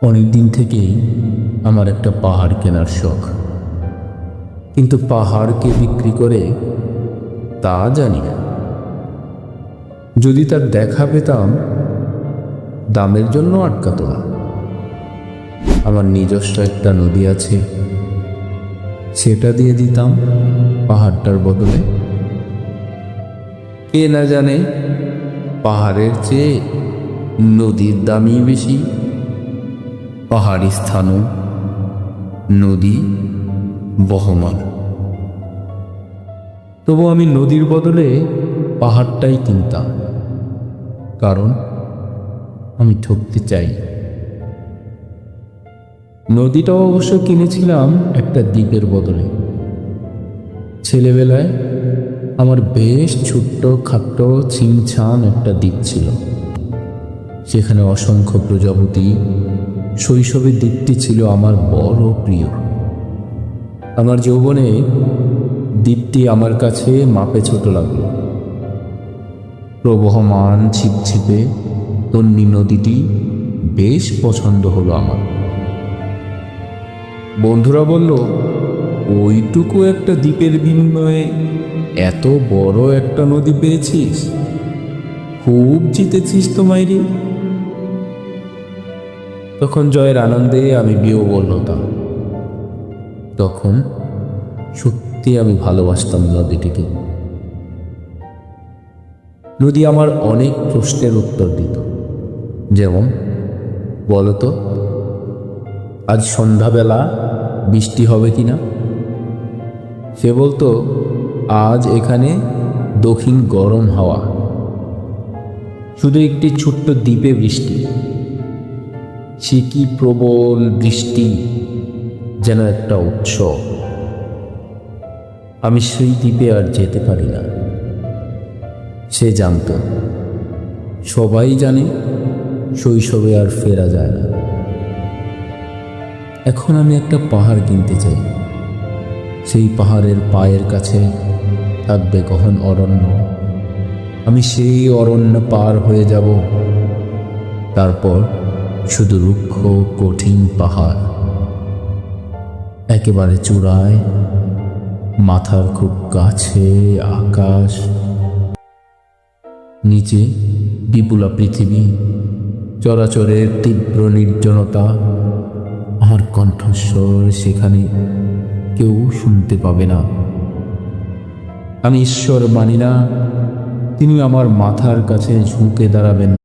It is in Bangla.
অনেক দিন থেকেই আমার একটা পাহাড় কেনার শখ, কিন্তু পাহাড়কে বিক্রি করে তা জানি না। যদি তার দেখা পেতাম, দামের জন্য আটকাতো না। আমার নিজস্ব একটা নদী আছে, সেটা দিয়ে দিতাম পাহাড়টার বদলে। কে না জানে পাহাড়ের চেয়ে নদীর দামই বেশি। পাহাড়ি স্থানও নদী বহমান, তবু আমি নদীর বদলে পাহাড়টাই কিনতাম, কারণ আমি ঠকতে চাই। নদীটাও অবশ্য কিনেছিলাম একটা দ্বীপের বদলে। ছেলেবেলায় আমার বেশ ছোট্ট খাট্ট ছিমছাম একটা দ্বীপ ছিল, সেখানে অসংখ্য প্রজাপতি। শৈশবের দ্বীপটি ছিল আমার বড় প্রিয়। আমার যৌবনে দ্বীপটি আমার কাছে মাপে ছোট লাগলো। প্রবহমান ছিপছিপে তন্বী নদীটি বেশ পছন্দ হলো আমার। বন্ধুরা বলল, ওইটুকু একটা দ্বীপের বিনিময়ে এত বড় একটা নদী পেয়েছিস, খুব জিতেছিস তো মাইরি। তখন জয়ের আনন্দে আমি বিয়েও বলতাম। তখন সত্যি আমি ভালোবাসতাম নদীটিকে। নদী আমার অনেক প্রশ্নের উত্তর দিত, যেমন, বলতো আজ সন্ধ্যাবেলা বৃষ্টি হবে কিনা। সে বলতো, আজ এখানে দক্ষিণ গরম হাওয়া, শুধু একটি ছোট্ট দ্বীপে বৃষ্টি। সে কি প্রবল বৃষ্টি, যেন একটা উৎসব। আমি সেই দ্বীপে আর যেতে পারি না। সে জানত, সবাই জানে, শৈশবে আর ফেরা যায় না। এখন আমি একটা পাহাড় কিনতে চাই। সেই পাহাড়ের পায়ের কাছে থাকবে গহন অরণ্য। আমি সেই অরণ্য পার হয়ে যাব, তারপর শুধু রুক্ষ কঠিন পাহাড়, একেবারে চূড়ায়, মাথার খুব কাছে আকাশ, নিচে বিপুলা পৃথিবী, চরাচরের তীব্র নির্জনতা। আমার কণ্ঠস্বর সেখানে কেউ শুনতে পাবে না। আমি ঈশ্বর মানি না তিনি আমার মাথার কাছে ঝুঁকে দাঁড়াবেন।